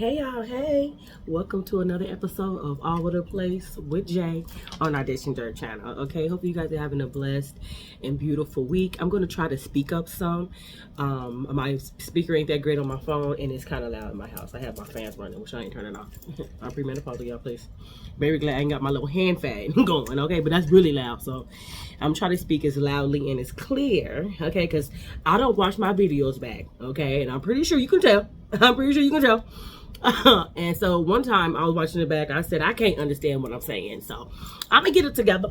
Hey y'all, hey! Welcome to another episode of All Over the Place with Jay on our Dish and Dirt channel. Okay, hope you guys are having a blessed and beautiful week. I'm going to try to speak up some. My speaker ain't that great on my phone and it's kind of loud in my house. I have my fans running, which I ain't turning off. I'm premenopausal, y'all, please. Very glad I ain't got my little hand fan going, okay? But that's really loud, so I'm trying to speak as loudly and as clear, okay? Because I don't watch my videos back, okay? And I'm pretty sure you can tell. And so one time I was watching it back, I said I can't understand what I'm saying, so I'm gonna get it together.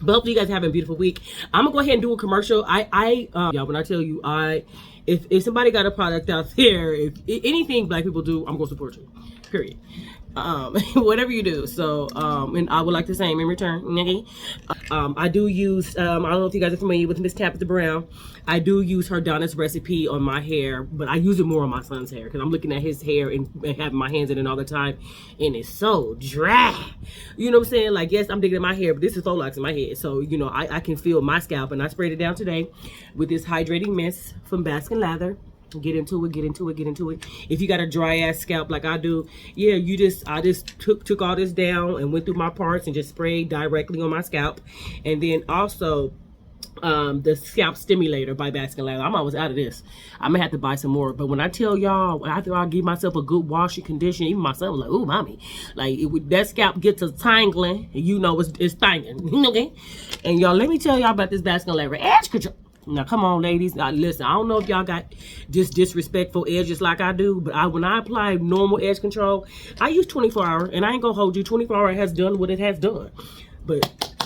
But hopefully you guys are having a beautiful week. I'm gonna go ahead and do a commercial. Y'all, when I tell you, if somebody got a product out there, if anything black people do, I'm gonna support you, period. Whatever you do. So and I would like the same in return. Okay. I do use I don't know if you guys are familiar with Miss Tabitha Brown. I do use her Donna's recipe on my hair, but I use it more on my son's hair because I'm looking at his hair and having my hands in it all the time, and it's so dry. You know what I'm saying? Like, yes, I'm digging in my hair, but this is Folax in my head, so you know I can feel my scalp, and I sprayed it down today with this hydrating mist from Baskin Lather. Get into it. If you got a dry ass scalp like I do, yeah, I just took all this down and went through my parts and just sprayed directly on my scalp. And then also the scalp stimulator by Baskin Lather. I'm always out of this. I'm gonna have to buy some more. But when I tell y'all, after I give myself a good wash and condition, even myself was like, ooh, mommy, like that scalp gets a tangling, and you know it's thanging. Okay. And y'all, let me tell y'all about this Baskin Lather edge control. Now, come on, ladies. Now, listen, I don't know if y'all got just disrespectful edges like I do, but when I apply normal edge control, I use 24 hour, and I ain't gonna hold you. 24 hour has done what it has done. But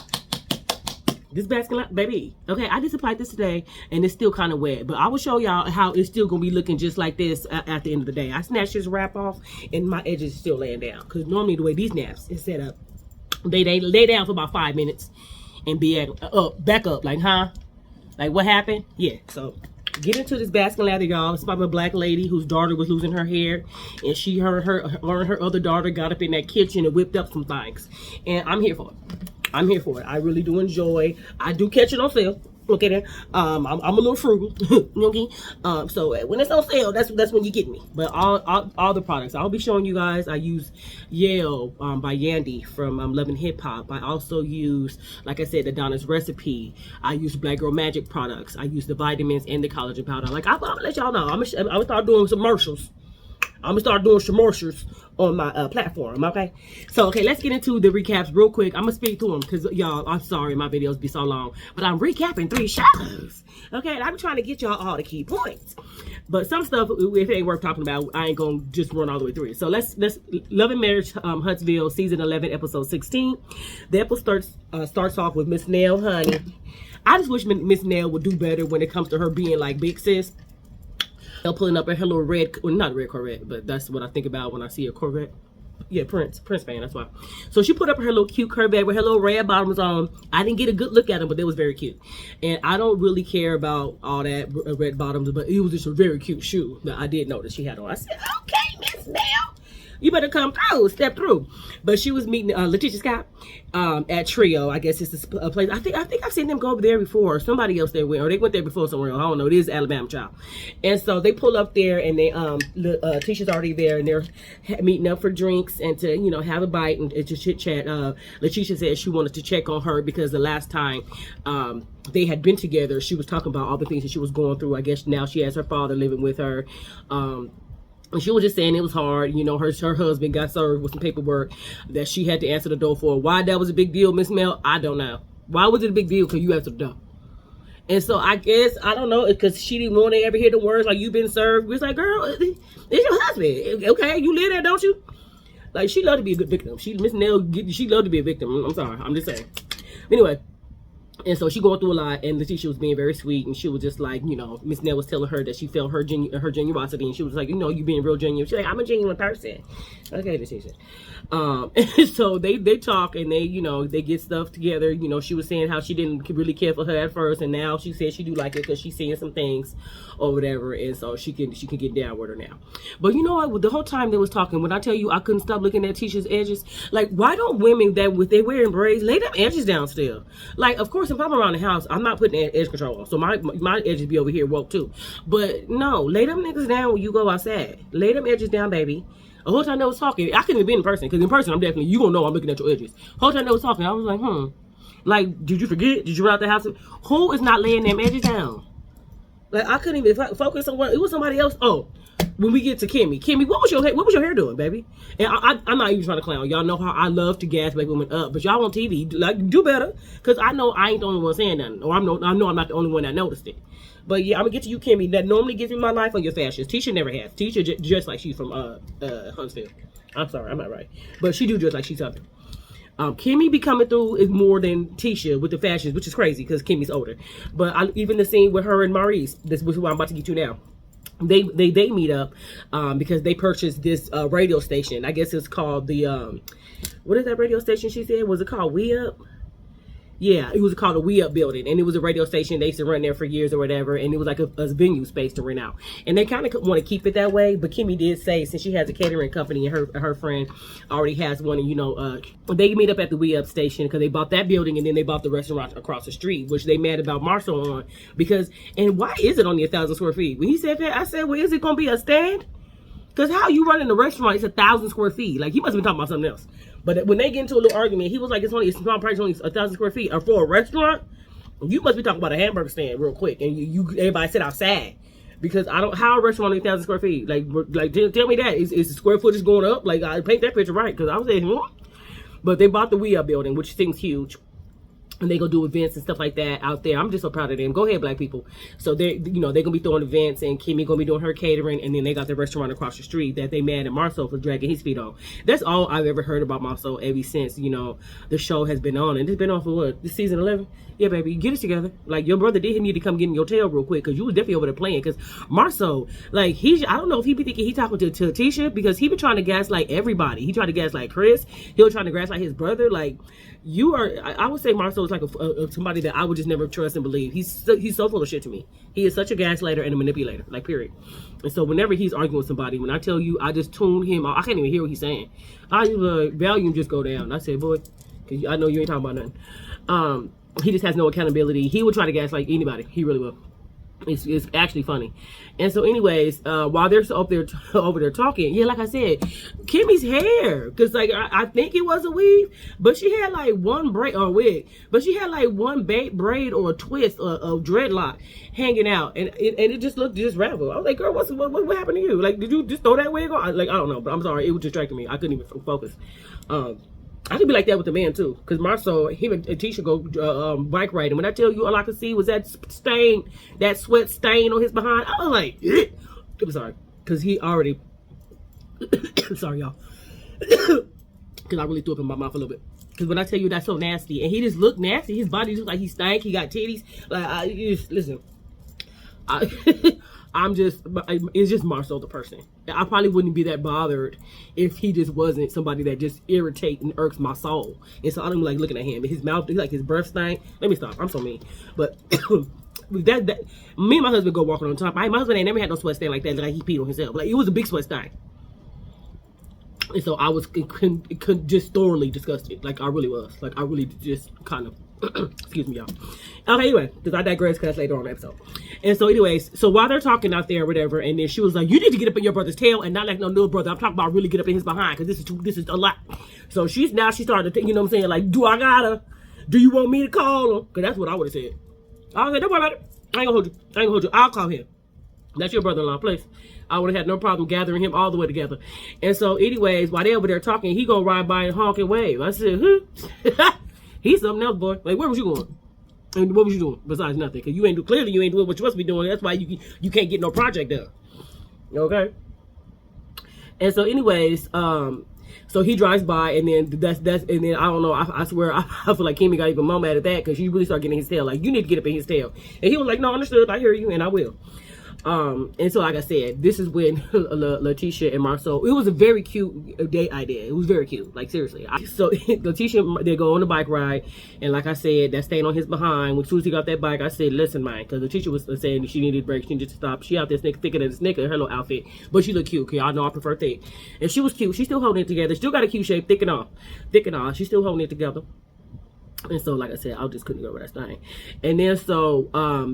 this Baskin, baby, okay, I just applied this today, and it's still kind of wet, but I will show y'all how it's still gonna be looking just like this at the end of the day. I snatched this wrap off, and my edges are still laying down, because normally the way these naps is set up, they lay down for about 5 minutes and be back up, like, huh? Like, what happened? Yeah, so get into this Baskin Lather, y'all. It's about a black lady whose daughter was losing her hair, and her other daughter got up in that kitchen and whipped up some things. And I'm here for it. I really do enjoy. I do catch it on sale. Okay, then. I'm a little frugal. Okay. So when it's on sale, that's when you get me. But all the products I'll be showing you guys. I use Yale by Yandy from Love and Hip Hop. I also use, like I said, the Donna's recipe. I use Black Girl Magic products. I use the vitamins and the collagen powder. Like I'm gonna let y'all know. I'm gonna start doing some commercials. I'm gonna start doing commercials on my platform, okay? So, okay, let's get into the recaps real quick. I'm gonna speak to them because, y'all, I'm sorry my videos be so long, but I'm recapping 3 shows, okay? And I'm trying to get y'all all the key points. But some stuff, if it ain't worth talking about, I ain't gonna just run all the way through it. So let's Love and Marriage, Huntsville, season 11, episode 16. The episode starts off with Miss Nell, honey. I just wish Miss Nell would do better when it comes to her being like big sis. Pulling up in her little red, well, not red Corvette, but that's what I think about when I see a Corvette. Yeah, Prince fan, that's why. So she put up her little cute Corvette with her little red bottoms on. I didn't get a good look at them, but they was very cute. And I don't really care about all that red bottoms, but it was just a very cute shoe that I did notice she had on. I said, okay, Miss Nell, you better come through, step through. But she was meeting Letitia Scott at Trio. I guess it's a place. I think I've seen them go over there before. Somebody else they went, or they went there before somewhere else. I don't know. It is Alabama child. And so they pull up there, and they Letitia's already there, and they're meeting up for drinks and to have a bite and to chit chat. Letitia said she wanted to check on her because the last time they had been together, she was talking about all the things that she was going through. I guess now she has her father living with her. And she was just saying it was hard. Her husband got served with some paperwork that she had to answer the door for. Why that was a big deal, Miss Mel, I don't know. Why was it a big deal? Because you answered the door. And so I guess, I don't know, because she didn't want to ever hear the words like, you've been served. It's like, girl, it's your husband. Okay, you live there, don't you? Like, she loved to be a good victim. Miss Nell, she loved to be a victim. I'm sorry, I'm just saying. Anyway. And so she going through a lot, and Letitia was being very sweet, and she was just like, Miss Nell was telling her that she felt her genuosity, and she was like, you being real genuine. She's like, I'm a genuine person. Okay, Letitia. And so they talk, and they get stuff together. She was saying how she didn't really care for her at first, and now she said she do like it because she's seeing some things or whatever, and so she can get down with her now. But you know what? The whole time they was talking, when I tell you I couldn't stop looking at Tisha's edges, like, why don't women that if they wearing braids lay them edges down still? Like, of course, if I'm around the house, I'm not putting edge control on, so my edges be over here woke too. But no, lay them niggas down when you go outside. Lay them edges down, baby. The whole time they was talking, I couldn't even be in person, because in person, I'm definitely, you gonna know I'm looking at your edges. The whole time they was talking, I was like, like, did you forget? Did you run out the house? Who is not laying them edges down? Like, I couldn't even focus on what, it was somebody else. Oh, when we get to Kimmy, what was your hair doing, baby? And I'm not even trying to clown. Y'all know how I love to gas black women up, but y'all on TV, like, do better, because I know I ain't the only one saying nothing, or I know I'm not the only one that noticed it. But yeah, I'm gonna get to you, Kimmy. That normally gives me my life on your fashions. Tisha never has. Tisha just like she's from Huntsville. I'm sorry, I'm not right, but she do just like she's Southern. Kimmy be coming through is more than Tisha with the fashions, which is crazy because Kimmy's older. But even the scene with her and Maurice, this is what I'm about to get to now. They meet up because they purchased this radio station. I guess it's called the what is that radio station she said? Was it called We Up? Yeah, it was called a We Up building, and it was a radio station. They used to run there for years or whatever, and it was like a venue space to rent out. And they kind of want to keep it that way, but Kimmy did say, since she has a catering company and her friend already has one, and they meet up at the We Up station because they bought that building, and then they bought the restaurant across the street, which they mad about Marcel on, because, and why is it only 1,000 square feet? When he said that, I said, well, is it going to be a stand? Because how you running a restaurant, it's 1,000 square feet. Like, he must have been talking about something else. But when they get into a little argument, he was like, it's only a small price, only 1,000 square feet. Or for a restaurant, you must be talking about a hamburger stand real quick. And everybody sit outside. Because how a restaurant only 1,000 square feet? Like tell me that. Is the square footage going up? Like, I paint that picture right. Because I was saying, But they bought the We Up building, which seems huge. And they gonna do events and stuff like that out there. I'm just so proud of them. Go ahead, black people. So they're gonna be throwing events, and Kimmy gonna be doing her catering, and then they got the restaurant across the street that they mad at Marcel for dragging his feet on. That's all I've ever heard about Marcel ever since the show has been on, and it's been on for what, this season 11? Yeah, baby, get it together. Like, your brother did need to come get in your tail real quick, because you was definitely over there playing. Because Marcel, like, I don't know if he be thinking he talking to Tisha, because he been trying to gaslight everybody. He tried to gaslight Chris. He was trying to gaslight his brother. Like, I would say Marcel is like somebody that I would just never trust and believe. He's so full of shit to me. He is such a gaslighter and a manipulator, like, period. And so whenever he's arguing with somebody, when I tell you, I just tune him out. I can't even hear what he's saying. Volume just go down. I said, boy, cause I know you ain't talking about nothing. He just has no accountability. He would try to gaslight anybody. He really will. It's actually funny. And so anyways, while they're over there talking, yeah, like I said, Kimmy's hair, because like I think it was a weave, but she had like one braid or wig, but she had like one braid or a twist or a dreadlock hanging out, and it just looked disheveled. I was like, girl, what happened to you? Like, did you just throw that wig on? Like, I don't know, but I'm sorry, it was distracting me. I couldn't even focus. I could be like that with the man too, because Marcel, him and Tisha go bike riding. When I tell you, all I could see was that stain, that sweat stain on his behind. I was like, I'm sorry, because he already, sorry y'all, because I really threw up in my mouth a little bit. Because when I tell you that's so nasty, and he just looked nasty, his body looks like he stank. He got titties. Like, listen, it's just Marcel the person. I probably wouldn't be that bothered if he just wasn't somebody that just irritates and irks my soul. And so I don't like looking at him. His mouth, like his breath stank. Let me stop. I'm so mean. But that me and my husband go walking on top. My husband ain't never had no sweat stain like that. Like he peed on himself. Like, it was a big sweat stain. And so I was just thoroughly disgusted. Like, I really was. Like, I really just kind of excuse me, y'all. Okay, anyway, because I digress, because later on in the episode. And so anyways, so while they're talking out there or whatever, and then she was like, you need to get up in your brother's tail, and not like no little brother. I'm talking about really get up in his behind, because this is a lot. So she started to, you know what I'm saying, like, do you want me to call him? Because that's what I would have said. I was like, don't worry about it. I ain't gonna hold you. I'll call him. That's your brother-in-law, please. I would have had no problem gathering him all the way together. And so anyways, while they over there talking, he gonna ride by and honk and wave. I said, he's something else, boy. Like, where was you going? And what was you doing besides nothing? Because clearly you ain't doing what you're supposed to be doing. That's why you can't get no project done. Okay? And so anyways, so he drives by, and then and then I don't know, I swear, I feel like Kimmy got even more mad at that, because she really started getting his tail. Like, you need to get up in his tail. And he was like, no, understood, I hear you, and I will. And so like I said, this is when Letitia and Marcel, it was a very cute date idea. It was very cute, like seriously. So Letitia, they go on the bike ride, and like I said, that stain on his behind, when soon as he got that bike, I said, listen, man, because Letitia was saying she needed a break, she needed to stop. She out there thicker than a snicker in her little outfit, but she looked cute, because y'all know I prefer thick. And she was cute. She's still holding it together. Still got a cute shape, thick and all. She's still holding it together. And so, like I said, I just couldn't go over that thing. And then so,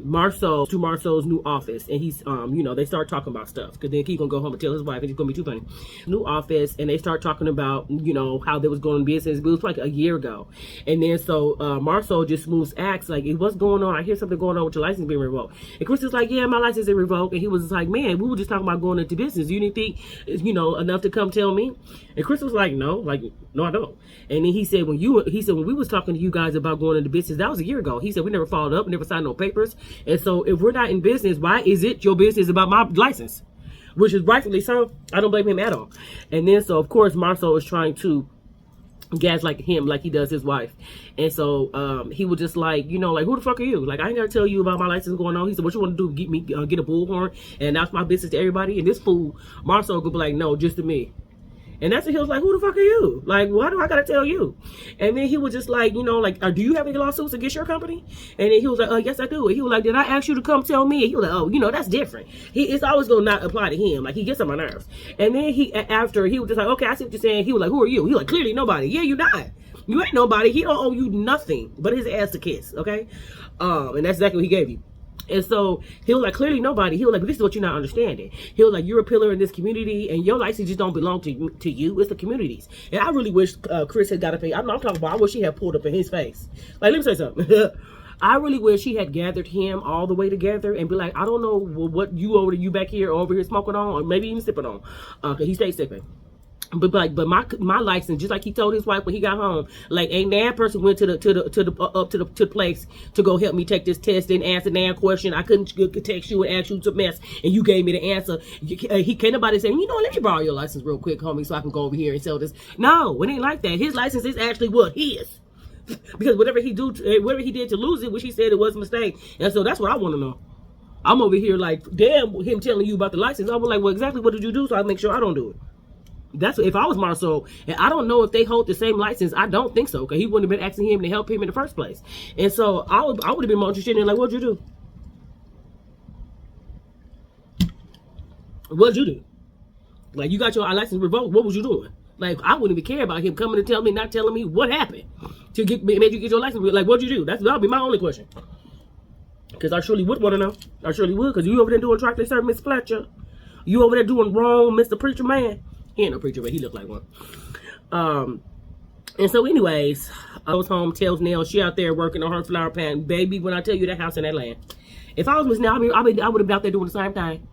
Marceau to Marceau's new office, and he's, you know, they start talking about stuff, because then he's gonna go home and tell his wife, and it's gonna be too funny. New office, and they start talking about, you know, how they was going business. It was like a year ago. And then so, Marceau just moves acts like, what's going on? I hear something going on with your license being revoked. And Chris is like, yeah, my license is revoked. And he was like, man, we were just talking about going into business. You didn't think, you know, enough to come tell me? And Chris was like, no, I don't. And then he said, when we was talking to you guys about going into business, that was a year ago. He said, we never followed up, never signed no papers. And so if we're not in business, why is it your business about my license? Which is rightfully so. I don't blame him at all. And then so, of course, Marceau is trying to gaslight him like he does his wife. And so he was just like, you know, like, who the fuck are you? Like, I ain't gotta tell you about my license going on. He said, what you want to do? Get a bullhorn and announce my business to everybody? And this fool, Marceau, could be like, no, just to me. And that's when he was like, who the fuck are you? Like, why do I gotta tell you? And then he was just like, you know, like, do you have any lawsuits against your company? And then he was like, yes, I do. And he was like, did I ask you to come tell me? And he was like, oh, you know, that's different. It's always gonna not apply to him. Like, he gets on my nerves. And then after he was just like, okay, I see what you're saying. He was like, who are you? He was like, clearly nobody. Yeah, you're not. You ain't nobody. He don't owe you nothing but his ass to kiss, okay? And that's exactly what he gave you. And so he was like, clearly nobody. He was like, this is what you're not understanding. He was like, you're a pillar in this community, and your license just don't belong to you. It's the community's. And I really wish Chris had got up. I'm talking about, I wish he had pulled up in his face. Like, let me say something. I really wish he had gathered him all the way together and be like, I don't know what you back here or over here smoking on, or maybe even sipping on, because he stayed sipping. But my license, just like he told his wife when he got home, like, ain't that person went to the place to go help me take this test and answer that question. I couldn't text you and ask you to mess, and you gave me the answer. He can't nobody say, you know, let me borrow your license real quick, homie, so I can go over here and sell this. No, it ain't like that. His license is actually what his, because whatever he did to lose it, which he said it was a mistake, and so that's what I want to know. I'm over here like, damn, him telling you about the license. I was like, well, exactly what did you do so I make sure I don't do it? That's if I was Marceau, and I don't know if they hold the same license. I don't think so, because he wouldn't have been asking him to help him in the first place. And so I would have been more interested in, like, what'd you do? What'd you do? Like, you got your license revoked. What was you doing? Like, I wouldn't even care about him coming to tell me, not telling me what happened to make you get your license. Like, what'd you do? That'll be my only question. Because I surely would want to know. I surely would, because you over there doing trifling, sir, Miss Fletcher. You over there doing wrong, Mr. Preacher Man. He ain't no preacher, but he looked like one. And so anyways, I was home, tells Nell, she out there working on her flower pattern. Baby, when I tell you that house in that land. If I was Miss Nell, I would have been out there doing the same thing.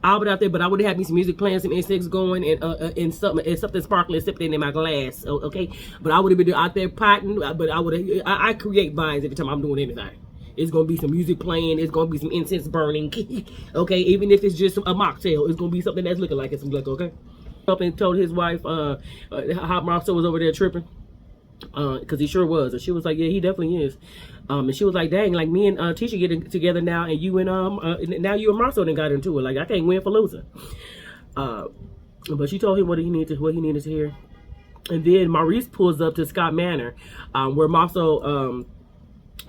I would out there, but I would have had me some music playing, some insects going, and something sparkling sipping in my glass, okay? But I would have been out there potting, but I create vibes every time I'm doing anything. It's going to be some music playing. It's going to be some incense burning, okay? Even if it's just a mocktail, it's going to be something that's looking like it's some liquor, okay? Up and told his wife how Marceau was over there tripping, because he sure was. And she was like, yeah, he definitely is. And she was like, dang, like, me and Tisha getting together now, and you and now you and Marceau done got into it. Like, I can't win for losing. But she told him what he needed to hear. And then Maurice pulls up to Scott Manor, where Marceau,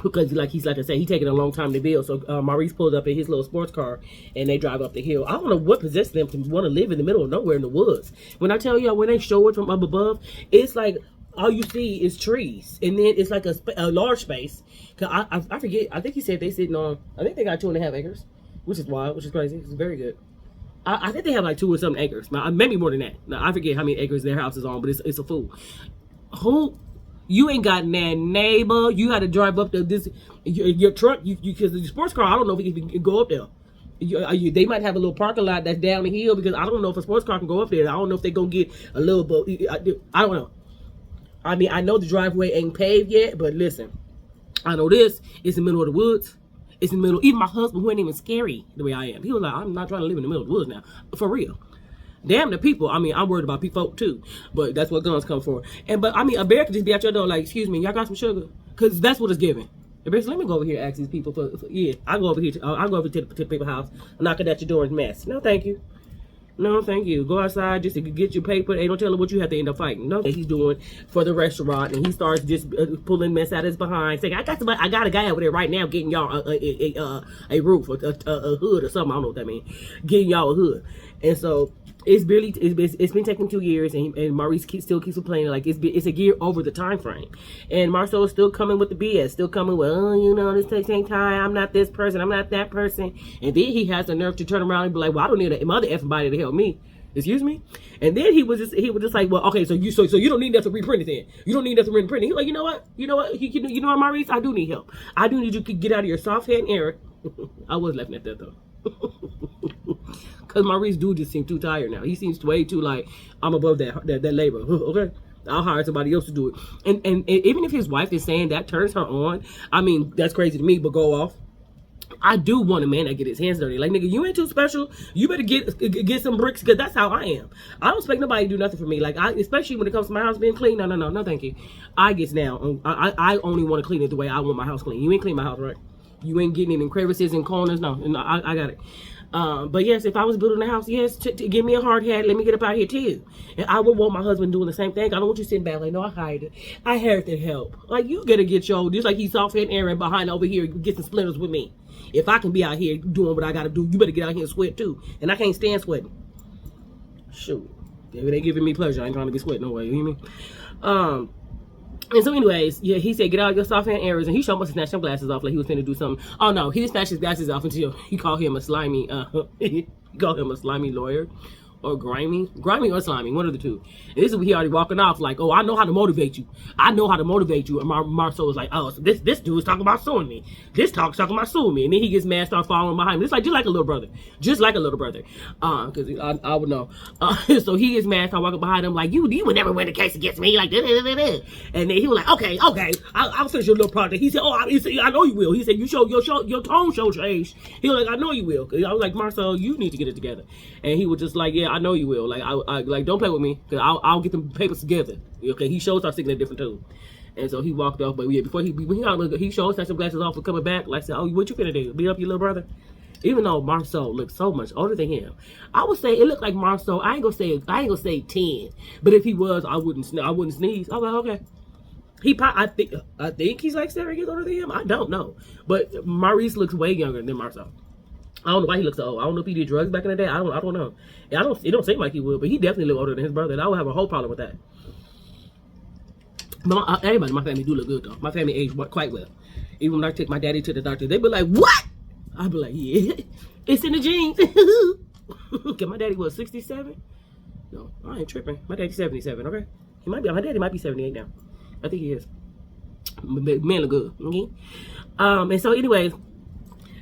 because like I said, he taking a long time to build. So Maurice pulled up in his little sports car, and they drive up the hill. I don't know what possessed them to want to live in the middle of nowhere in the woods. When I tell y'all, when they show it from up above, it's like all you see is trees, and then it's like a large space. Cause I forget. I think he said they sitting on. I think they got 2.5 acres, which is wild, which is crazy. It's very good. I think they have like 2 or something acres. Maybe more than that. Now, I forget how many acres their house is on, but it's a fool. You ain't got that neighbor. You got to drive up to your truck. Because the sports car, I don't know if you can go up there. They might have a little parking lot that's down the hill, because I don't know if a sports car can go up there. I don't know if they're going to get a little bit. I don't know. I mean, I know the driveway ain't paved yet, but listen, I know this. It's in the middle of the woods. It's in the middle. Even my husband, who ain't even scary the way I am, he was like, I'm not trying to live in the middle of the woods now. For real. Damn the people. I mean, I'm worried about people too, but that's what guns come for. But I mean, a bear could just be at your door like, excuse me, y'all got some sugar? Because that's what it's giving. The bear said, let me go over here and ask these people for yeah, I'll go over here to the people's house, knocking at your door and mess. No, thank you. No, thank you. Go outside just to get your paper. They don't tell him what you have to end up fighting. No, he's doing for the restaurant, and he starts just pulling mess out of his behind, saying, I got a guy over there right now getting y'all a roof, a hood or something. I don't know what that means. Getting y'all a hood. And so it's been taking 2 years, and Maurice still keeps complaining like it's a year over the time frame, and Marcel is still coming with the BS, still coming with, oh, you know, this takes time. I'm not this person, I'm not that person, and then he has the nerve to turn around and be like, well, I don't need a mother effing body to help me. Excuse me? And then he was just like, well, okay, so you don't need nothing to reprint it then. You don't need nothing to reprint it. He's like, you know what, Maurice, I do need help. I do need you to get out of your soft head era. I was laughing at that though. Because Maurice do just seem too tired now. He seems way too like, I'm above that labor. Okay, I'll hire somebody else to do it. And even if his wife is saying that turns her on, I mean, that's crazy to me, but go off. I do want a man that get his hands dirty. Like, nigga, you ain't too special. You better get some bricks, because that's how I am. I don't expect nobody to do nothing for me. Like, especially when it comes to my house being clean. No, thank you. I gets down. I only want to clean it the way I want my house clean. You ain't clean my house, right? You ain't getting it in crevices and corners. No, I got it. But yes, if I was building a house, yes, to give me a hard hat, let me get up out here too. And I would want my husband doing the same thing. I don't want you sitting back like, no, I hired it. I hired to help. Like, you gotta get your, just like he's soft head Aaron behind over here, get some splinters with me. If I can be out here doing what I gotta do, you better get out here and sweat too. And I can't stand sweating. Shoot. If they giving me pleasure, I ain't trying to be sweating no way. You hear me? And so anyways, yeah, he said, get out your soft hand errors, and he must have snatched some glasses off like he was finna do something. Oh no, he didn't snatch his glasses off until he called him a slimy, he called him a slimy lawyer. Or grimy or slimy, one of the two. And this is when he already walking off like, oh, I know how to motivate you. I know how to motivate you. And Marceau was like, oh, so this dude is talking about suing me. This talking about suing me. And then he gets mad, starts following behind me. It's like just like a little brother, because I would know. So he gets mad, start walking behind him like, you would never win a case against me, like da, da, da, da. And then he was like, okay, I'll finish your little project. He said, oh, I know you will. He said, your tone show change. He was like, I know you will. I was like, Marceau, you need to get it together. And he was just like, yeah, I know you will. Like, I like, don't play with me, because I'll get them papers together. Okay, he shows our singing a different tune. And so he walked off. But yeah, before he showed us some glasses off for coming back, like, said, oh, what you finna do? Beat up your little brother? Even though Marceau looked so much older than him, I would say it looked like Marceau. I ain't gonna say 10, but if he was, I wouldn't sneeze. I was like, okay. I think he's like 7 years older than him. I don't know, but Maurice looks way younger than Marceau. I don't know why he looks so old. I don't know if he did drugs back in the day. I don't know. It don't seem like he would, but he definitely look older than his brother. And I would have a whole problem with that. But everybody in my family do look good though. My family aged quite well. Even when I take my daddy to the doctor, they be like, "What?" I'd be like, "Yeah, it's in the genes." Okay, my daddy was 67. No, I ain't tripping. My daddy's 77. Okay, my daddy might be 78 now. I think he is. Man look good. Okay. And so, anyways.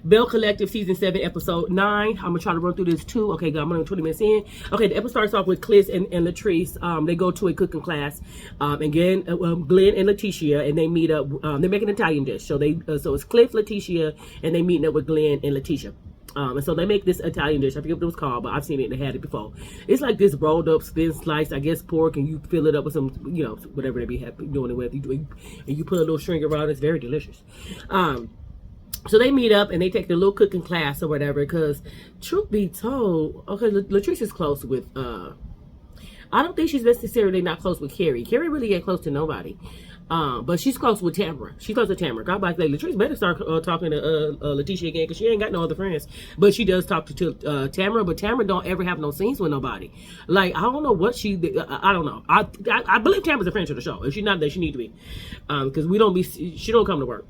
Belle Collective Season 7, Episode 9. I'm going to try to run through this too. Okay, I'm only 20 minutes in. Okay, the episode starts off with Cliff and Latrice. They go to a cooking class. Again, Glenn and Letitia, and they meet up. They're making an Italian dish. So it's Cliff, Letitia, and they meeting up with Glenn and Letitia. And so they make this Italian dish. I forget what it was called, but I've seen it and had it before. It's like this rolled up, thin sliced, I guess, pork, and you fill it up with some, whatever they be doing it with. And you put a little string around it. It's very delicious. So they meet up and they take their little cooking class or whatever, because truth be told, okay, Latrice is close with, I don't think she's necessarily not close with Carrie. Carrie really ain't close to nobody. But she's close with Tamara. She's close to Tamara. God bless Latrice better start talking to Letitia again, because she ain't got no other friends. But she does talk to Tamara, but Tamara don't ever have no scenes with nobody. Like, I don't know what I don't know. I believe Tamara's a friend to the show. If she's not there, she need to be. Because she don't come to work.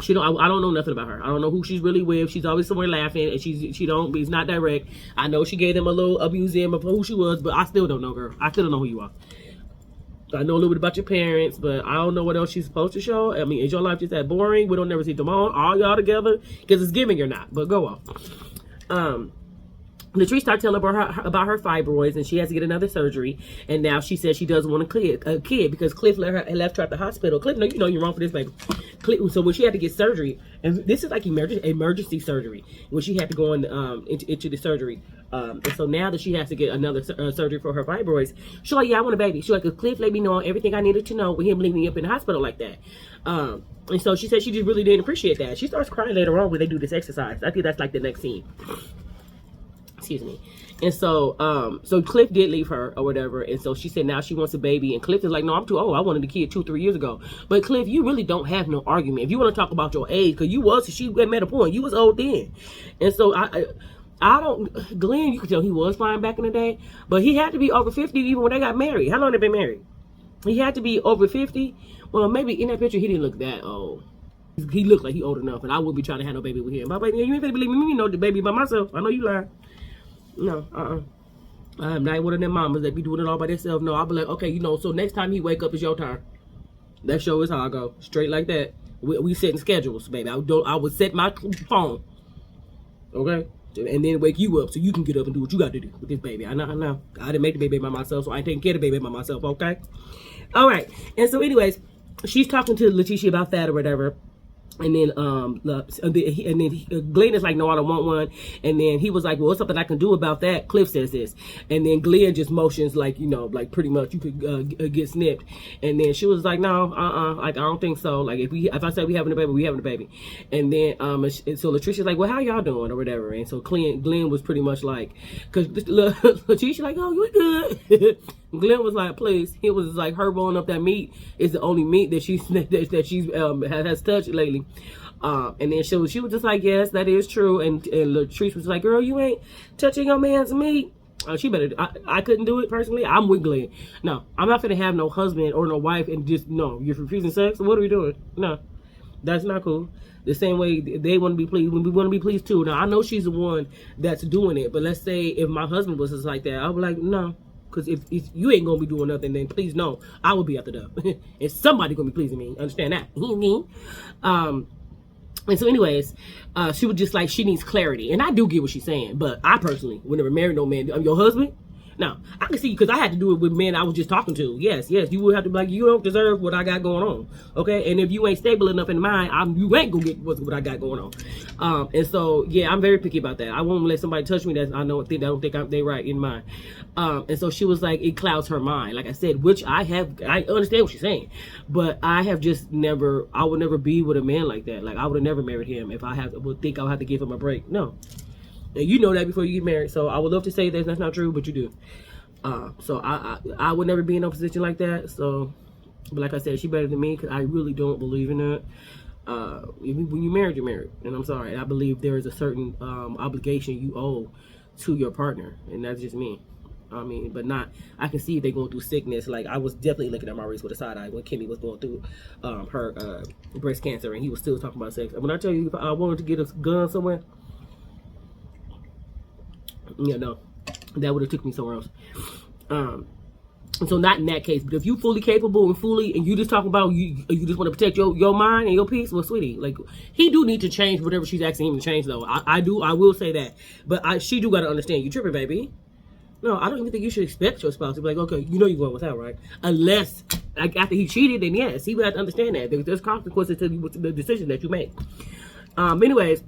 I don't know nothing about her. I don't know who she's really with. She's always somewhere laughing, and it's not direct. I know she gave them a little museum of who she was, but I still don't know, girl. I still don't know who you are. I know a little bit about your parents, but I don't know what else she's supposed to show. I mean, is your life just that boring? We don't never see them all y'all together? Because it's giving or not, but go off. Latrice started telling about her fibroids, and she has to get another surgery. And now she says she doesn't want a kid because Cliff left her at the hospital. Cliff, no, you know you're wrong for this, baby. So when she had to get surgery, and this is like emergency surgery, when she had to go into the surgery. And so now that she has to get another surgery for her fibroids, she's like, yeah, I want a baby. She's like, Cliff let me know everything I needed to know with him leaving me up in the hospital like that. And so she said she just really didn't appreciate that. She starts crying later on when they do this exercise. I think that's like the next scene. Excuse me. And so so Cliff did leave her or whatever, and so she said now she wants a baby, and Cliff is like, no, I'm too old. I wanted a kid 2-3 years ago. But Cliff, you really don't have no argument if you want to talk about your age, because she met a point, you was old then. And so Glenn, you could tell he was fine back in the day, but he had to be over 50 even when they got married. How long they been married? He had to be over 50. Well, maybe in that picture he didn't look that old. He looked like he old enough, and I wouldn't be trying to have no baby with him. My baby, you ain't gonna believe me. You know the baby by myself. I know you lying. No, I'm not one of them mamas that be doing it all by themselves. No, I'll be like, okay, you know, so next time he wake up, it's your turn. That show is how I go. Straight like that. We setting schedules, baby. I would set my phone. Okay? And then wake you up so you can get up and do what you got to do with this baby. I know. I didn't make the baby by myself, so I ain't taking care of the baby by myself, okay? All right. And so anyways, she's talking to Letitia about that or whatever. And then Glenn is like, no, I don't want one. And then he was like, well, what's something I can do about that? Cliff says this. And then Glenn just motions like, you know, like pretty much you could get snipped. And then she was like, no, like I don't think so. Like if I say we having a baby, we having a baby. And then so Latricia's like, well, how y'all doing or whatever. And so Glenn was pretty much like, because Letitia like, oh, you good. Glenn was like, please. He was like, her rolling up that meat is the only meat that she's has touched lately. And then she was just like, yes, that is true. And Latrice was like, girl, you ain't touching your man's meat. She better. I couldn't do it personally. I'm with Glenn. No, I'm not gonna have no husband or no wife and just no. You're refusing sex. What are we doing? No, that's not cool. The same way they want to be pleased, when we want to be pleased too. Now I know she's the one that's doing it, but let's say if my husband was just like that, I'd be like, no. Because if you ain't going to be doing nothing, then please no, I will be at the door. And somebody going to be pleasing me. Understand that? And so anyways, she was just like, she needs clarity. And I do get what she's saying. But I personally would never marry no man. I'm your husband? No, I can see, because I had to do it with men I was just talking to. Yes, you would have to be like, you don't deserve what I got going on. Okay? And if you ain't stable enough in mind, you ain't going to get what I got going on. And so, yeah, I'm very picky about that. I won't let somebody touch me that I don't think they right in mind. And so she was like, it clouds her mind. Like I said, which I understand what she's saying. But I have just I would never be with a man like that. Like, I would have never married him if would think I would have to give him a break. No. And you know that before you get married. So I would love to say that's not true, but you do. So I would never be in a position like that. So, but like I said, she better than me because I really don't believe in that. When you're married, you're married. And I'm sorry. I believe there is a certain obligation you owe to your partner. And that's just me. I mean, but not, I can see if they're going through sickness. Like, I was definitely looking at my wrist with a side eye when Kimmy was going through her breast cancer. And he was still talking about sex. And when I tell you, if I wanted to get a gun somewhere, yeah, no, that would have took me somewhere else. So not in that case, but if you fully capable and you just talk about you just want to protect your mind and your peace, well, sweetie, like he do need to change whatever she's asking him to change, though. I will say that, but she do got to understand you tripping, baby. No, I don't even think you should expect your spouse to be like, okay, you know you're going without, right? Unless like after he cheated, then yes, he would have to understand that there's consequences to the decision that you make. Anyways.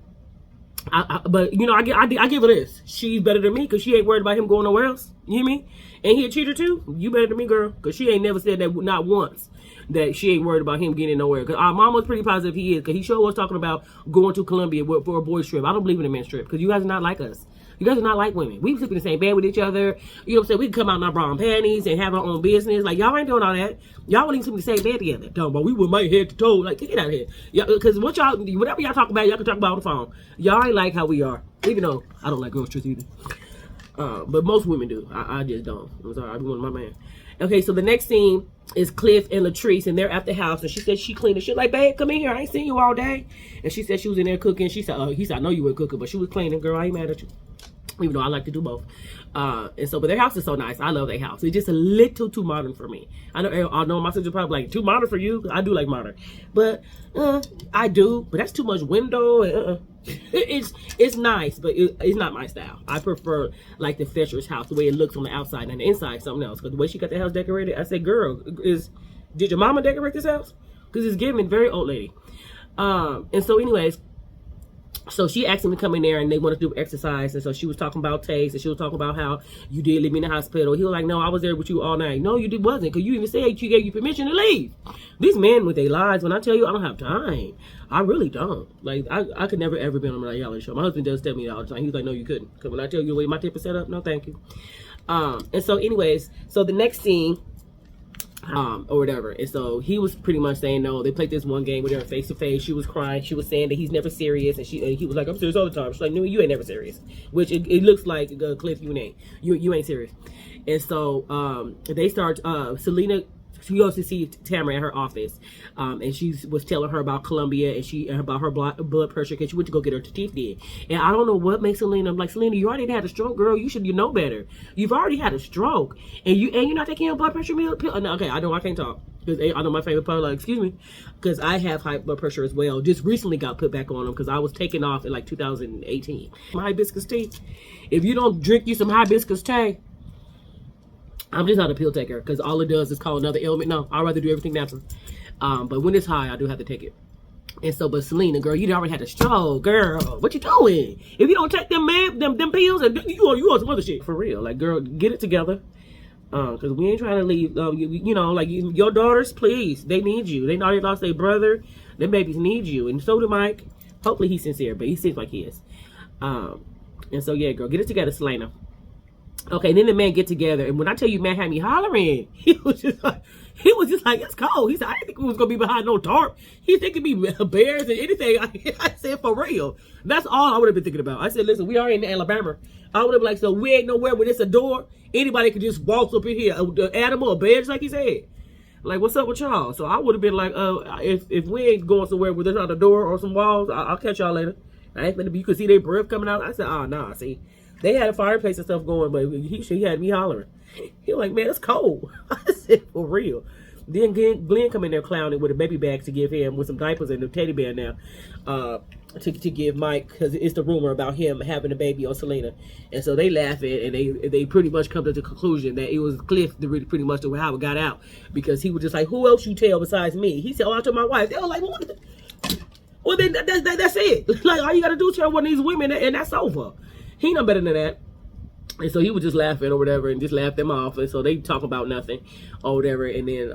But you know, I give her this. She's better than me because she ain't worried about him going nowhere else. You hear me? And he a cheater too. You better than me, girl, because she ain't never said that, not once, that she ain't worried about him getting nowhere. Because our mom was pretty positive he is, because he sure was talking about going to Colombia for a boys trip. I don't believe in a men's trip because you guys are not like us. You guys are not like women. We sleep in the same bed with each other. You know what I'm saying? We can come out in our bra and panties and have our own business. Like, y'all ain't doing all that. Y'all wouldn't even sleep in the same bed together. Talking about we with my head to toe. Like, get out of here. Because whatever y'all talk about, y'all can talk about on the phone. Y'all ain't like how we are. Even though I don't like girls' trips either. But most women do. I just don't. I'm sorry. I be one of my man. Okay, so the next scene is Cliff and Latrice, and they're at the house, and she said she cleaned the shit. Like, babe, come in here. I ain't seen you all day. And she said she was in there cooking. He said, I know you were cooking, but she was cleaning. Girl, I ain't mad at you. Even though I like to do both. And so, but their house is so nice. I love their house. It's just a little too modern for me. I know my sister probably like, too modern for you? I do like modern. But, I do. But that's too much window. It's nice, but it's not my style. I prefer, like, the Fisher's house, the way it looks on the outside, and the inside something else. Because the way she got the house decorated, I said, girl, did your mama decorate this house? Because it's giving very old lady. And so, anyways, so she asked him to come in there and they wanted to do exercise. And so she was talking about taste and she was talking about how you did leave me in the hospital. He was like, no, I was there with you all night. No, you wasn't, because you even said you gave you permission to leave. These men with their lies, when I tell you I don't have time, I really don't. Like, I could never ever be on a reality show. My husband does tell me that all the time. He's like, no, you couldn't. Because when I tell you the way my tip is set up, no, thank you. And so anyways, so the next scene or whatever. And so he was pretty much saying no. They played this one game with her face to face. She was crying. She was saying that he's never serious, and he was like, I'm serious all the time. She's like, no, you ain't never serious. Which it looks like Cliff, you ain't serious. And so they start. Selena. She goes to see Tamara at her office, and she was telling her about Columbia and about her blood pressure because she went to go get her teeth did. And I don't know what makes Selena. I'm like, Selena, you already had a stroke, girl. You know better. You've already had a stroke, and you're not taking your blood pressure pill. No, okay, I can't talk because I know my favorite part. Like, excuse me, because I have high blood pressure as well. Just recently got put back on them because I was taken off in like 2018. My hibiscus tea. If you don't drink you some hibiscus tea, I'm just not a pill taker because all it does is cause another ailment. No, I'd rather do everything natural. But when it's high, I do have to take it. And so, but Selena, girl, you already had a stroke, girl. What you doing? If you don't take them pills, and you on some other shit for real. Like, girl, get it together. Because we ain't trying to leave. Your daughters, please, they need you. They already lost their brother. Their babies need you, and so do Mike. Hopefully he's sincere, but he seems like he is. And so yeah, girl, get it together, Selena. Okay, then the man get together, and when I tell you, man had me hollering, he was just like, it's cold. He said, I didn't think we was gonna be behind no tarp. He thinking be bears and anything. I said, for real. That's all I would have been thinking about. I said, listen, we are in Alabama. I would have been like, so we ain't nowhere where there's a door. Anybody could just walk up in here, an animal, a bear, just like he said. Like, what's up with y'all? So I would have been like, if we ain't going somewhere where there's not a door or some walls, I'll catch y'all later. I ain't gonna be. You could see their breath coming out. I said, oh nah, see. They had a fireplace and stuff going, but he had me hollering. He was like, man, it's cold. I said, for real. Then Glenn come in there clowning with a baby bag to give him, with some diapers and a teddy bear now, to give Mike, because it's the rumor about him having a baby on Selena. And so they laugh at it, and they pretty much come to the conclusion that it was Cliff pretty much how it got out, because he was just like, who else you tell besides me? He said, oh, I told my wife. They were like, what? Well, then that's it. Like, all you got to do is tell one of these women, and that's over. He know better than that. And so he was just laughing or whatever and just laughed them off. And so they talk about nothing or whatever. And then,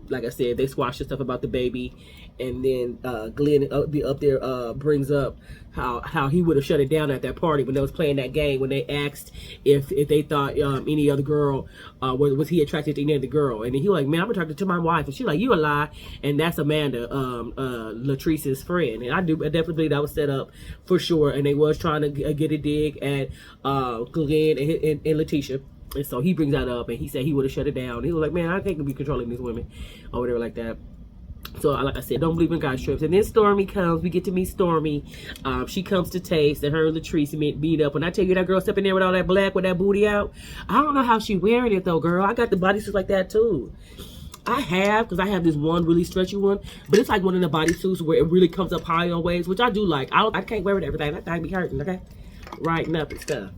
like I said, they squash the stuff about the baby. And then Glenn up there brings up how he would have shut it down at that party when they was playing that game, when they asked if they thought any other girl, was he attracted to any other girl. And then he was like, man, I'm attracted to my wife. And she's like, you a lie. And that's Amanda, Latrice's friend. And I definitely believe that was set up for sure. And they was trying to get a dig at Glenn and Letitia. And so he brings that up, and he said he would have shut it down. He was like, man, I can't be controlling these women or whatever like that. So, like I said, don't believe in God's trips. And then Stormy comes. We get to meet Stormy. She comes to Taste, and her and Latrice meet up. When I tell you that girl stepping there with all that black, with that booty out, I don't know how she wearing it, though, girl. I got the bodysuits like that, too. I have, because I have this one really stretchy one. But it's like one of the bodysuits where it really comes up high on waist, which I do like. I can't wear it every day. That thing be hurting, okay? Writing up and stuff.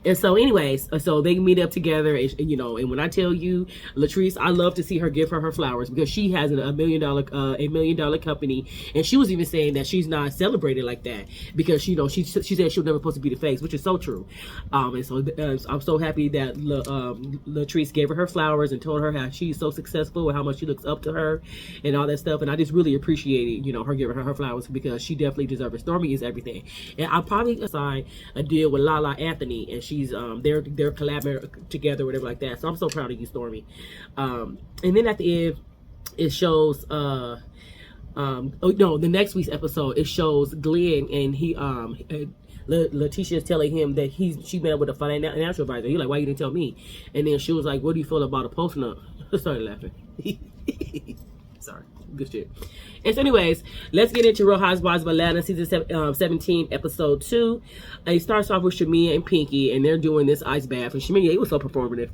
And so anyways, so they meet up together, and, and when I tell you, Latrice, I love to see her give her flowers, because she has a $1 million company, and she was even saying that she's not celebrated like that because she said she'll never supposed to be the face, which is so true. And so I'm so happy that Latrice gave her flowers and told her how she's so successful and how much she looks up to her and all that stuff. And I just really appreciated, her giving her flowers, because she definitely deserves it. Stormy is everything. And I'll probably sign a deal with Lala Anthony, and she's they're collaborating together, whatever like that. So I'm so proud of you, Stormy. And then at the end, it shows the next week's episode, it shows Glenn, and he Letitia is telling him that she met with a financial advisor. He's like, why you didn't tell me? And then she was like, what do you feel about a posting up? I started laughing. Sorry, good shit. And so anyways, let's get into Real Housewives of Atlanta season 17 episode 2. It starts off with Shamia and Pinky, and they're doing this ice bath, and Shamia, it was so performative.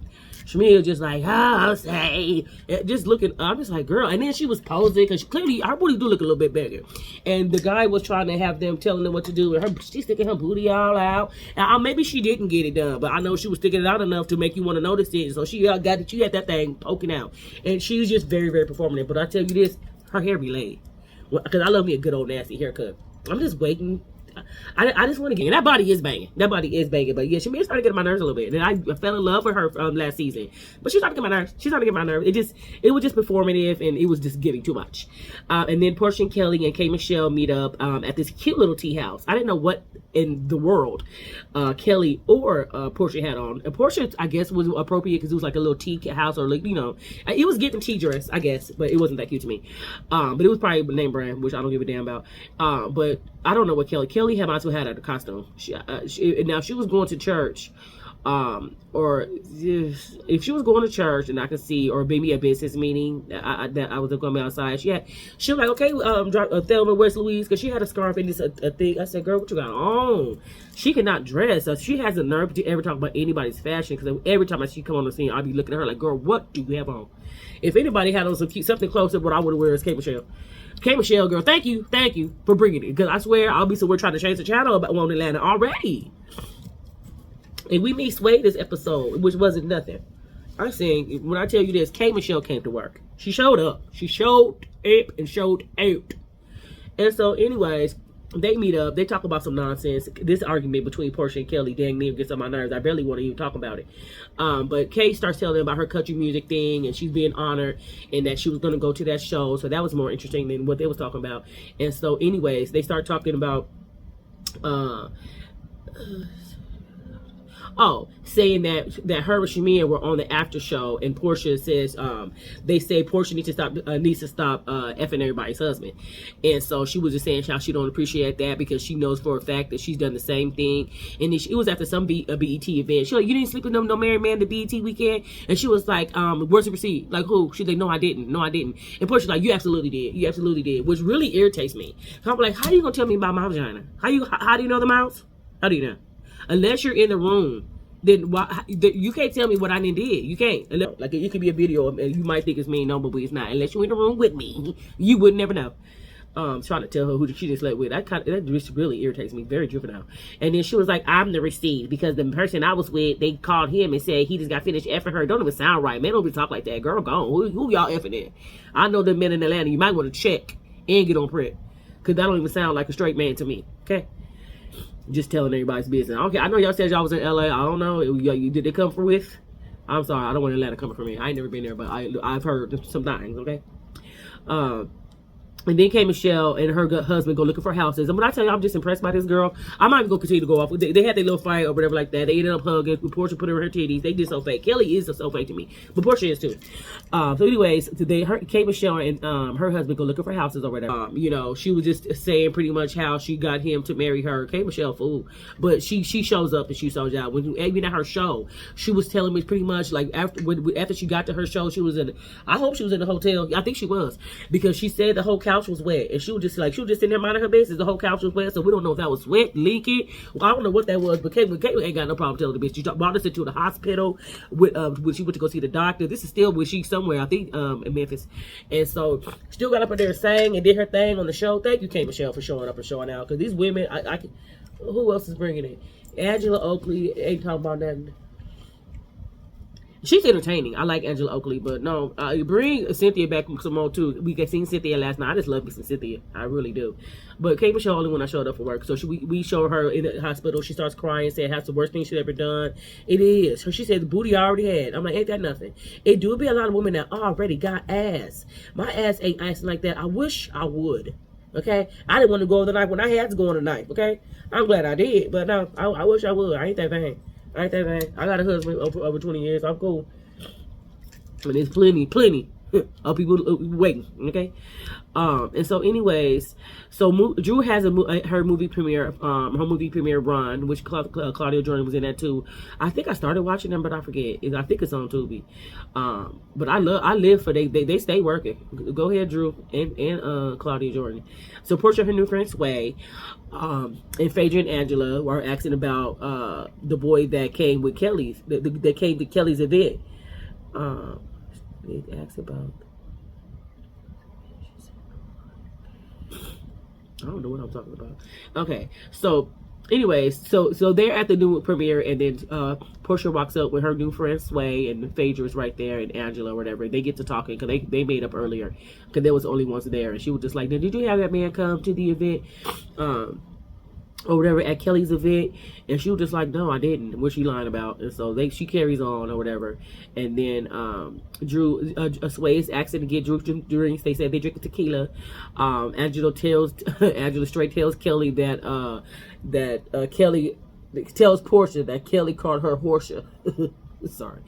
Shamia just like, I'll say, just looking, I'm just like, girl. And then she was posing, because clearly her booty do look a little bit bigger. And the guy was trying to have them, telling them what to do, and she's sticking her booty all out. And maybe she didn't get it done, but I know she was sticking it out enough to make you want to notice it. So she had that thing poking out. And she was just very, very performative. But I tell you this, her hair be laid. Because I love me a good old nasty haircut. I'm just waiting I just want to get that body is banging. That body is banging. But yeah, she may start to get on my nerves a little bit. And I fell in love with her last season. But she's starting to get my nerves. She's starting to get my nerves. It was just performative, and it was just getting too much. And then Portia and Kelly and K. Michelle meet up at this cute little tea house. I didn't know what in the world Kelly or Portia had on. And Portia, I guess, was appropriate because it was like a little tea house, or like, you know, it was getting tea dress, I guess, but it wasn't that cute to me. But it was probably name brand, which I don't give a damn about. But I don't know what Kelly had also had a costume. Now she was going to church, or if she was going to church, and I could see, or maybe a business meeting that I was going to be outside. She was like, okay, Thelma West Louise, because she had a scarf and this a thing. I said, girl, what you got on? She cannot dress. So she has the nerve to ever talk about anybody's fashion, because every time she come on the scene, I'll be looking at her like, girl, what do you have on? If anybody had on something close to what I would wear is K. Michelle. K. Michelle, girl, thank you for bringing it. Because I swear, I'll be somewhere trying to change the channel about one Atlanta already. And we meet Sway this episode, which wasn't nothing. I'm saying, when I tell you this, K. Michelle came to work. She showed up. She showed up and showed out. And so, anyways, they meet up. They talk about some nonsense. This argument between Portia and Kelly dang near gets on my nerves. I barely want to even talk about it. But Kay starts telling them about her country music thing, and she's being honored, and that she was going to go to that show. So that was more interesting than what they was talking about. And so, anyways, they start talking about saying that her and Shamia were on the after show, and Portia says they say Portia needs to stop effing everybody's husband. And so she was just saying how she don't appreciate that, because she knows for a fact that she's done the same thing. And it was after some BET event. She like, you didn't sleep with no married man the BET weekend? And she was like, where's the receipt? Like, who? She's like, no, I didn't. And Portia's like, you absolutely did, which really irritates me. So I'm like, how are you gonna tell me about my vagina? How do you know the mouse? How do you know? Unless you're in the room, then you can't tell me what I did. You can't. Like, it could be a video, and you might think it's me. No, but it's not. Unless you're in the room with me, you would never know. Trying to tell her who she just slept with. That just really irritates me. Very juvenile. And then she was like, I'm the receipt, because the person I was with, they called him and said he just got finished effing her. Don't even sound right. Man, don't be talk like that. Girl, go on. Who y'all effing at? I know the men in Atlanta. You might want to check and get on prep, because that don't even sound like a straight man to me. Okay? Just telling everybody's business. Okay, I know y'all said y'all was in LA. I don't know. Did they come from with? I'm sorry. I don't want Atlanta coming from me. I ain't never been there, but I've heard some things, okay? And then came Michelle and her husband go looking for houses. And when I tell you I'm just impressed by this girl, I might even go continue to go off. They had their little fight or whatever like that. They ended up hugging. Portia put her in her titties. They did so fake. Kelly is so fake to me, but Portia is too. So anyways, Kay Michelle and her husband go looking for houses or whatever. You know, she was just saying pretty much how she got him to marry her. Kay Michelle fool, but she shows up and she sold out. Even at her show, she was telling me pretty much like after she got to her show, she was in. I hope she was in the hotel. I think she was, because she said the whole couch was wet, and she was just in there minding her business. The whole couch was wet, so we don't know if that was wet, leaking. Well, I don't know what that was, but Caitlin ain't got no problem telling the bitch. She brought us into the hospital when she went to go see the doctor. This is still when she's somewhere, I think, in Memphis, and so still got up in there, sang and did her thing on the show. Thank you, Kay Michelle, for showing up and showing out, because these women, who else is bringing it? Angela Oakley ain't talking about nothing. She's entertaining. I like Angela Oakley, but no, bring Cynthia back some more too. We got seen Cynthia last night. I just love me some Cynthia. I really do. But Kay Michelle only when I showed up for work. So we show her in the hospital. She starts crying, said that's the worst thing she's ever done. It is. So she said the booty I already had. I'm like, ain't that nothing? It do be a lot of women that already got ass. My ass ain't acting like that. I wish I would. Okay? I didn't want to go on the knife when I had to go on the knife. Okay? I'm glad I did. But no, I wish I would. I ain't that vain. I got a husband over 20 years. I'm cool. And there's plenty of people waiting. Okay. And so anyways, so Drew has her movie premiere run, which Claudia Jordan was in that too. I think I started watching them, but I forget. I think it's on Tubi. But I live for they stay working. Go ahead, Drew and Claudia Jordan. So Portia, her new friend Sway, and Phaedra and Angela were asking about the boy that came with Kelly's that came to Kelly's event. They asked about. I don't know what I'm talking about. Okay, so anyways, so they're at the new premiere, and then Portia walks up with her new friend Sway, and Phaedra is right there, and Angela or whatever. They get to talking because they made up earlier because there was only ones there, and she was just like, "Did you have that man come to the event?" or whatever at Kelly's event, and she was just like, no, I didn't. What she lying about? And so she carries on or whatever, and then Drew Sway's asking to get Drew drinks. They said they drink tequila. Angela straight tells Kelly that Kelly tells Portia that Kelly called her Horsea. Sorry.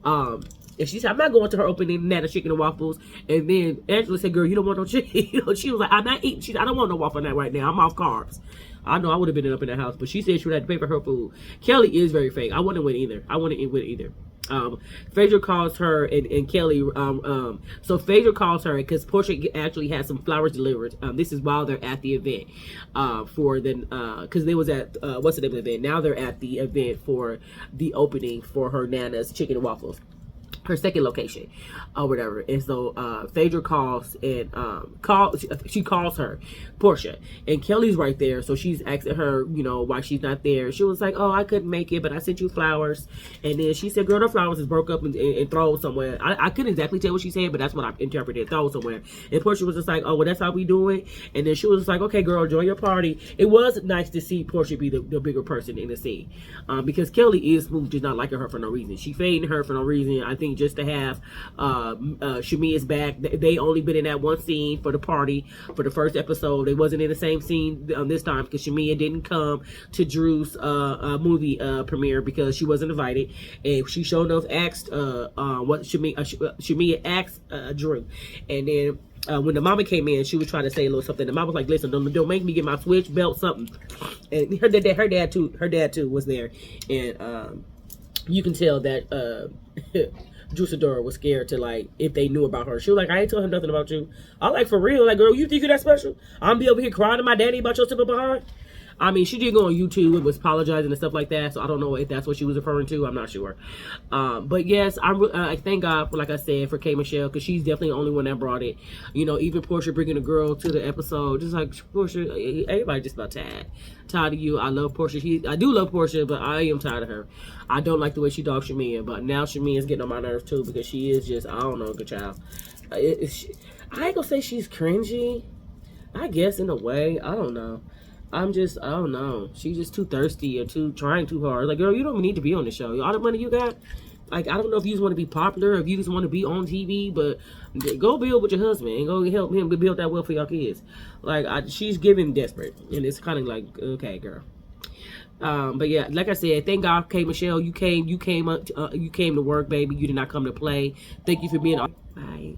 And she said, I'm not going to her opening night of chicken and waffles. And then Angela said, girl, you don't want no chicken. She was like, I'm not eating. She said, I don't want no waffle night right now. I'm off carbs. I know I would have been up in that house, but she said she would have to pay for her food. Kelly is very fake. I wouldn't win either. Phaedra calls her and Kelly. So Phaedra calls her because Portia actually had some flowers delivered. This is while they're at the event because they was at what's the name of the event? Now they're at the event for the opening for her Nana's Chicken and Waffles, her second location or whatever. And so Phaedra calls and she calls her Portia, and Kelly's right there, so she's asking her, you know, why she's not there. She was like, oh, I couldn't make it, but I sent you flowers. And then she said, girl, the flowers is broke up and thrown somewhere. I couldn't exactly tell what she said, but that's what I interpreted, thrown somewhere. And Portia was just like, oh, well, that's how we do it. And then she was just like, okay, girl, enjoy your party. It was nice to see Portia be the bigger person in the scene, because Kelly is smooth, just not liking her for no reason. She fading her for no reason. I think just to have Shamia's back. They only been in that one scene for the party for the first episode. They wasn't in the same scene this time because Shamia didn't come to Drew's movie premiere because she wasn't invited, and she showed enough asked what Shamia asked Drew. And then when the mama came in, she was trying to say a little something. The mama was like, listen, don't make me get my switch belt something. And her dad too was there, and you can tell that Drew Sidora was scared to, like, if they knew about her. She was like, I ain't told him nothing about you. I like, for real, like, girl, you think you're that special? I'm be over here crying to my daddy about your stupid behind. I mean, she did go on YouTube and was apologizing and stuff like that, so I don't know if that's what she was referring to. I'm not sure. But yes, I thank God for, like I said, for K. Michelle, because she's definitely the only one that brought it. You know, even Portia bringing a girl to the episode, just like, Portia, everybody just about tired of you. I love Portia. I do love Portia, but I am tired of her. I don't like the way she dogs Shamia, but now Shamia is getting on my nerves too, because she is just, I don't know, good child. I ain't gonna say she's cringy. I guess in a way, I don't know. I don't know. She's just too thirsty or trying too hard. Like, girl, you don't need to be on the show. All the money you got, like, I don't know if you just want to be popular or if you just want to be on TV, but go build with your husband and go help him build that wealth for your kids. Like, she's giving desperate, and it's kind of like, okay, girl. But yeah, like I said, thank God, K. Michelle, you came to work, baby. You did not come to play. Thank you for being on. Bye.